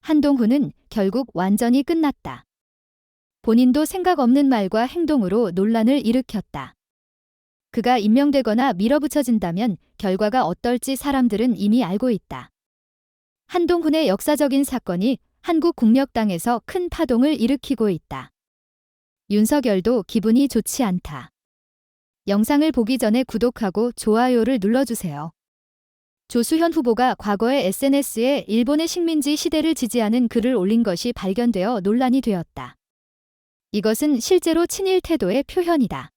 한동훈은 결국 완전히 끝났다. 본인도 생각 없는 말과 행동으로 논란을 일으켰다. 그가 임명되거나 밀어붙여진다면 결과가 어떨지 사람들은 이미 알고 있다. 한동훈의 역사적인 사건이 한국 국력당에서 큰 파동을 일으키고 있다. 윤석열도 기분이 좋지 않다. 영상을 보기 전에 구독하고 좋아요를 눌러주세요. 조수현 후보가 과거에 SNS에 일본의 식민지 시대를 지지하는 글을 올린 것이 발견되어 논란이 되었다. 이것은 실제로 친일 태도의 표현이다.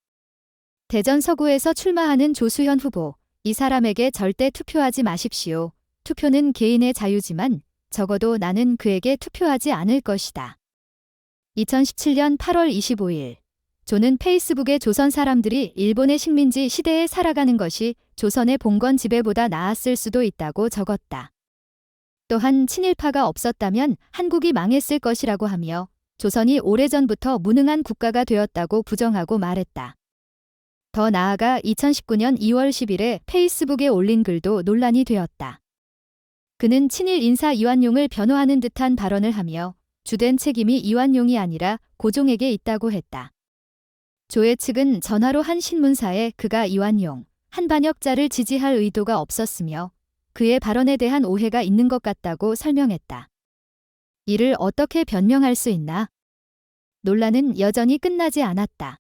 대전 서구에서 출마하는 조수현 후보, 이 사람에게 절대 투표하지 마십시오. 투표는 개인의 자유지만 적어도 나는 그에게 투표하지 않을 것이다. 2017년 8월 25일, 조는 페이스북에 조선 사람들이 일본의 식민지 시대에 살아가는 것이 조선의 봉건 지배보다 나았을 수도 있다고 적었다. 또한 친일파가 없었다면 한국이 망했을 것이라고 하며 조선이 오래전부터 무능한 국가가 되었다고 부정하고 말했다. 더 나아가 2019년 2월 10일에 페이스북에 올린 글도 논란이 되었다. 그는 친일 인사 이완용을 변호하는 듯한 발언을 하며 주된 책임이 이완용이 아니라 고종에게 있다고 했다. 조의 측은 전화로 한 신문사에 그가 이완용, 한반역자를 지지할 의도가 없었으며 그의 발언에 대한 오해가 있는 것 같다고 설명했다. 이를 어떻게 변명할 수 있나? 논란은 여전히 끝나지 않았다.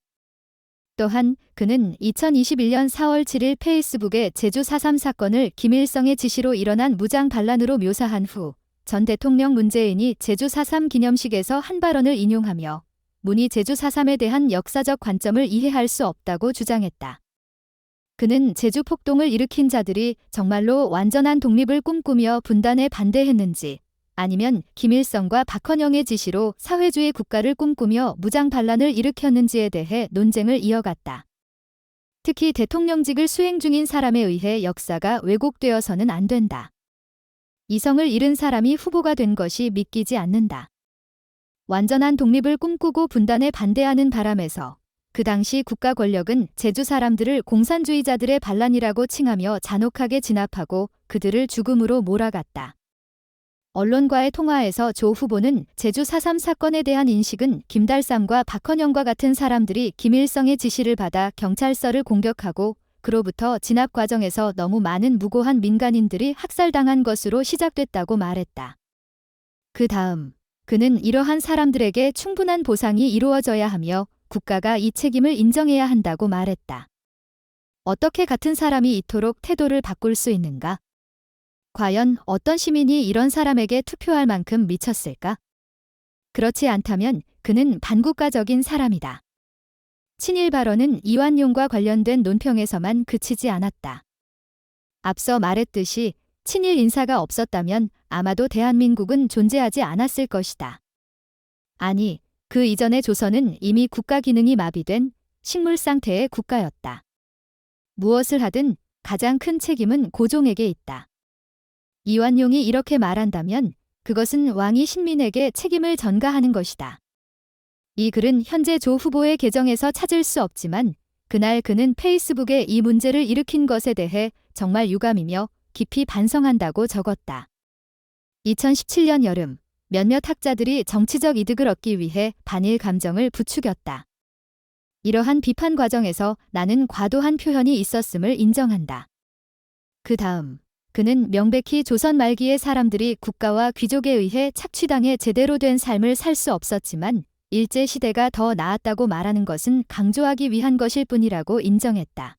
또한 그는 2021년 4월 7일 페이스북에 제주 4.3 사건을 김일성의 지시로 일어난 무장 반란으로 묘사한 후 전 대통령 문재인이 제주 4.3 기념식에서 한 발언을 인용하며 문이 제주 4.3에 대한 역사적 관점을 이해할 수 없다고 주장했다. 그는 제주 폭동을 일으킨 자들이 정말로 완전한 독립을 꿈꾸며 분단에 반대했는지 아니면 김일성과 박헌영의 지시로 사회주의 국가를 꿈꾸며 무장 반란을 일으켰는지에 대해 논쟁을 이어갔다. 특히 대통령직을 수행 중인 사람에 의해 역사가 왜곡되어서는 안 된다. 이성을 잃은 사람이 후보가 된 것이 믿기지 않는다. 완전한 독립을 꿈꾸고 분단에 반대하는 바람에서 그 당시 국가 권력은 제주 사람들을 공산주의자들의 반란이라고 칭하며 잔혹하게 진압하고 그들을 죽음으로 몰아갔다. 언론과의 통화에서 조 후보는 제주 4.3 사건에 대한 인식은 김달삼과 박헌영과 같은 사람들이 김일성의 지시를 받아 경찰서를 공격하고 그로부터 진압 과정에서 너무 많은 무고한 민간인들이 학살당한 것으로 시작됐다고 말했다. 그 다음 그는 이러한 사람들에게 충분한 보상이 이루어져야 하며 국가가 이 책임을 인정해야 한다고 말했다. 어떻게 같은 사람이 이토록 태도를 바꿀 수 있는가? 과연 어떤 시민이 이런 사람에게 투표할 만큼 미쳤을까? 그렇지 않다면 그는 반국가적인 사람이다. 친일 발언은 이완용과 관련된 논평에서만 그치지 않았다. 앞서 말했듯이 친일 인사가 없었다면 아마도 대한민국은 존재하지 않았을 것이다. 아니, 그 이전의 조선은 이미 국가 기능이 마비된 식물 상태의 국가였다. 무엇을 하든 가장 큰 책임은 고종에게 있다. 이완용이 이렇게 말한다면 그것은 왕이 신민에게 책임을 전가하는 것이다. 이 글은 현재 조 후보의 계정에서 찾을 수 없지만 그날 그는 페이스북에 이 문제를 일으킨 것에 대해 정말 유감이며 깊이 반성한다고 적었다. 2017년 여름 몇몇 학자들이 정치적 이득을 얻기 위해 반일 감정을 부추겼다. 이러한 비판 과정에서 나는 과도한 표현이 있었음을 인정한다. 그 다음 그는 명백히 조선 말기의 사람들이 국가와 귀족에 의해 착취당해 제대로 된 삶을 살 수 없었지만 일제시대가 더 나았다고 말하는 것은 강조하기 위한 것일 뿐이라고 인정했다.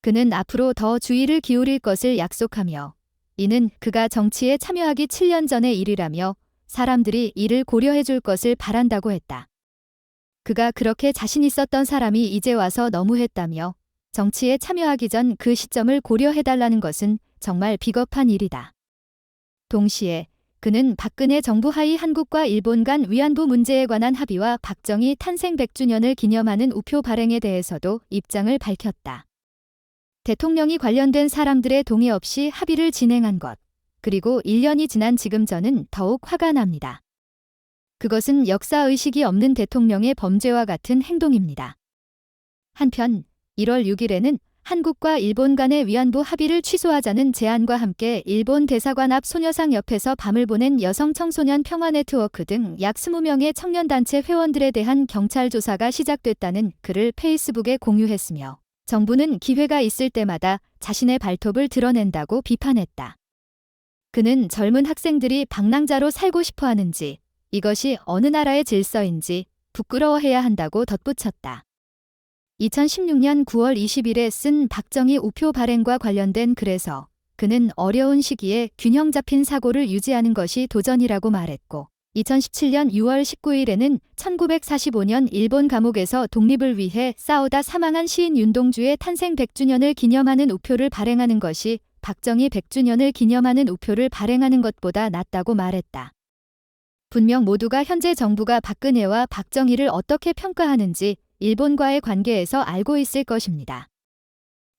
그는 앞으로 더 주의를 기울일 것을 약속하며 이는 그가 정치에 참여하기 7년 전의 일이라며 사람들이 이를 고려해 줄 것을 바란다고 했다. 그가 그렇게 자신 있었던 사람이 이제 와서 너무했다며 정치에 참여하기 전 그 시점을 고려해달라는 것은 정말 비겁한 일이다. 동시에 그는 박근혜 정부 하에 한국과 일본 간 위안부 문제에 관한 합의와 박정희 탄생 100주년을 기념하는 우표 발행에 대해서도 입장을 밝혔다. 대통령이 관련된 사람들의 동의 없이 합의를 진행한 것, 그리고 1년이 지난 지금 저는 더욱 화가 납니다. 그것은 역사의식이 없는 대통령의 범죄와 같은 행동입니다. 한편 1월 6일에는 한국과 일본 간의 위안부 합의를 취소하자는 제안과 함께 일본 대사관 앞 소녀상 옆에서 밤을 보낸 여성 청소년 평화 네트워크 등 약 20명의 청년단체 회원들에 대한 경찰 조사가 시작됐다는 글을 페이스북에 공유했으며 정부는 기회가 있을 때마다 자신의 발톱을 드러낸다고 비판했다. 그는 젊은 학생들이 방랑자로 살고 싶어 하는지, 이것이 어느 나라의 질서인지 부끄러워해야 한다고 덧붙였다. 2016년 9월 20일에 쓴 박정희 우표 발행과 관련된 글에서 그는 어려운 시기에 균형 잡힌 사고를 유지하는 것이 도전이라고 말했고 2017년 6월 19일에는 1945년 일본 감옥에서 독립을 위해 싸우다 사망한 시인 윤동주의 탄생 100주년을 기념하는 우표를 발행하는 것이 박정희 100주년을 기념하는 우표를 발행하는 것보다 낫다고 말했다. 분명 모두가 현재 정부가 박근혜와 박정희를 어떻게 평가하는지 일본과의 관계에서 알고 있을 것입니다.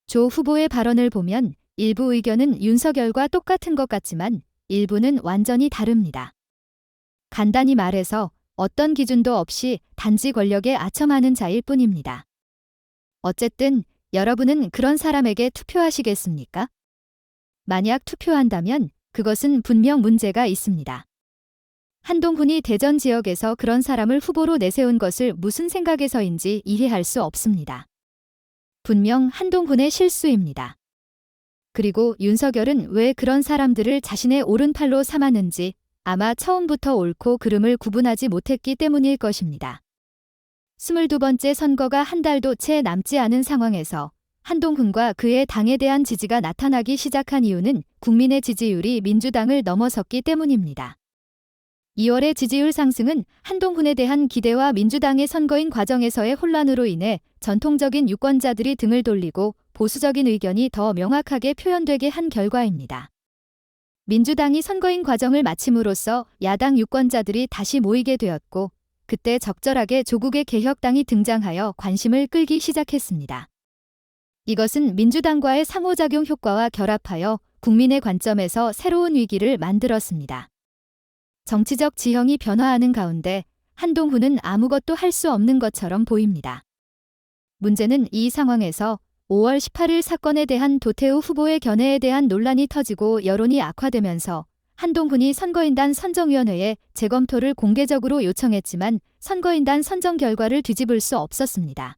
조 후보의 발언을 보면 일부 의견은 윤석열과 똑같은 것 같지만 일부는 완전히 다릅니다. 간단히 말해서 어떤 기준도 없이 단지 권력에 아첨하는 자일 뿐입니다. 어쨌든 여러분은 그런 사람에게 투표하시겠습니까? 만약 투표한다면 그것은 분명 문제가 있습니다. 한동훈이 대전 지역에서 그런 사람을 후보로 내세운 것을 무슨 생각에서인지 이해할 수 없습니다. 분명 한동훈의 실수입니다. 그리고 윤석열은 왜 그런 사람들을 자신의 오른팔로 삼았는지 아마 처음부터 옳고 그름을 구분하지 못했기 때문일 것입니다. 22번째 선거가 한 달도 채 남지 않은 상황에서 한동훈과 그의 당에 대한 지지가 나타나기 시작한 이유는 국민의 지지율이 민주당을 넘어섰기 때문입니다. 2월의 지지율 상승은 한동훈에 대한 기대와 민주당의 선거인 과정에서의 혼란으로 인해 전통적인 유권자들이 등을 돌리고 보수적인 의견이 더 명확하게 표현되게 한 결과입니다. 민주당이 선거인 과정을 마침으로써 야당 유권자들이 다시 모이게 되었고 그때 적절하게 조국의 개혁당이 등장하여 관심을 끌기 시작했습니다. 이것은 민주당과의 상호작용 효과와 결합하여 국민의 관점에서 새로운 위기를 만들었습니다. 정치적 지형이 변화하는 가운데 한동훈은 아무것도 할 수 없는 것처럼 보입니다. 문제는 이 상황에서 5월 18일 사건에 대한 도태우 후보의 견해에 대한 논란이 터지고 여론이 악화되면서 한동훈이 선거인단 선정위원회에 재검토를 공개적으로 요청했지만 선거인단 선정 결과를 뒤집을 수 없었습니다.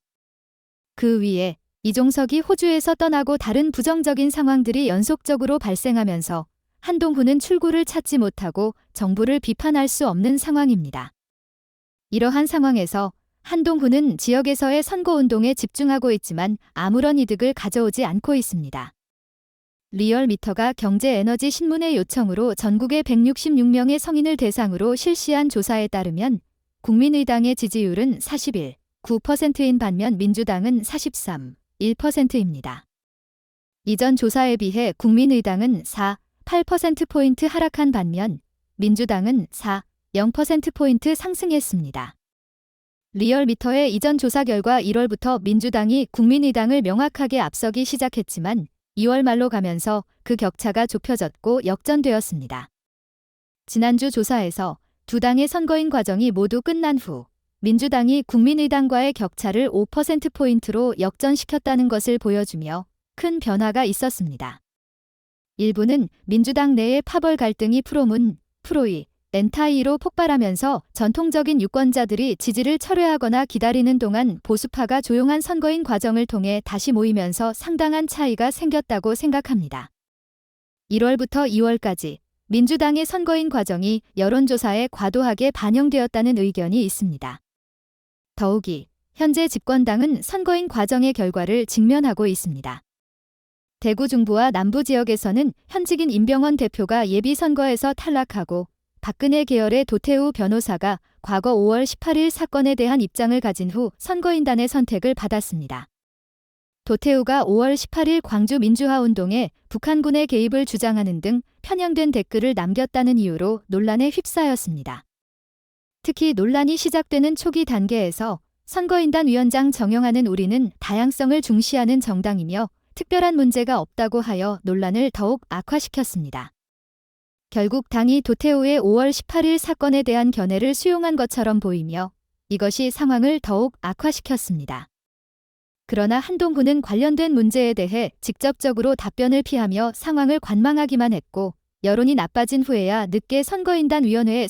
그 위에 이종석이 호주에서 떠나고 다른 부정적인 상황들이 연속적으로 발생하면서 한동훈은 출구를 찾지 못하고 정부를 비판할 수 없는 상황입니다. 이러한 상황에서 한동훈은 지역에서의 선거운동에 집중하고 있지만 아무런 이득을 가져오지 않고 있습니다. 리얼미터가 경제에너지 신문의 요청으로 전국의 166명의 성인을 대상으로 실시한 조사에 따르면 국민의당의 지지율은 41.9%인 반면 민주당은 43.1%입니다. 이전 조사에 비해 국민의당은 4.8%포인트 하락한 반면 민주당은 4.0%포인트 상승했습니다. 리얼미터의 이전 조사 결과 1월부터 민주당이 국민의당을 명확하게 앞서기 시작했지만 2월 말로 가면서 그 격차가 좁혀졌고 역전되었습니다. 지난주 조사에서 두 당의 선거인 과정이 모두 끝난 후 민주당이 국민의당과의 격차를 5%포인트로 역전시켰다는 것을 보여주며 큰 변화가 있었습니다. 일부는 민주당 내의 파벌 갈등이 프로문, 프로이, 엔타이로 폭발하면서 전통적인 유권자들이 지지를 철회하거나 기다리는 동안 보수파가 조용한 선거인 과정을 통해 다시 모이면서 상당한 차이가 생겼다고 생각합니다. 1월부터 2월까지 민주당의 선거인 과정이 여론조사에 과도하게 반영되었다는 의견이 있습니다. 더욱이 현재 집권당은 선거인 과정의 결과를 직면하고 있습니다. 대구 중부와 남부 지역에서는 현직인 임병원 대표가 예비선거에서 탈락하고 박근혜 계열의 도태우 변호사가 과거 5월 18일 사건에 대한 입장을 가진 후 선거인단의 선택을 받았습니다. 도태우가 5월 18일 광주 민주화운동에 북한군의 개입을 주장하는 등 편향된 댓글을 남겼다는 이유로 논란에 휩싸였습니다. 특히 논란이 시작되는 초기 단계에서 선거인단 위원장 정영하는 우리는 다양성을 중시하는 정당이며 특별한 문제가 없다고 하여 논란을 더욱 악화시켰습니다. 결국 당이 도태우의 5월 18일 사건에 대한 견해를 수용한 것처럼 보이며 이것이 상황을 더욱 악화시켰습니다. 그러나 한동훈은 관련된 문제에 대해 직접적으로 답변을 피하며 상황을 관망하기만 했고, 여론이 나빠진 후에야 늦게 선거인단위원회에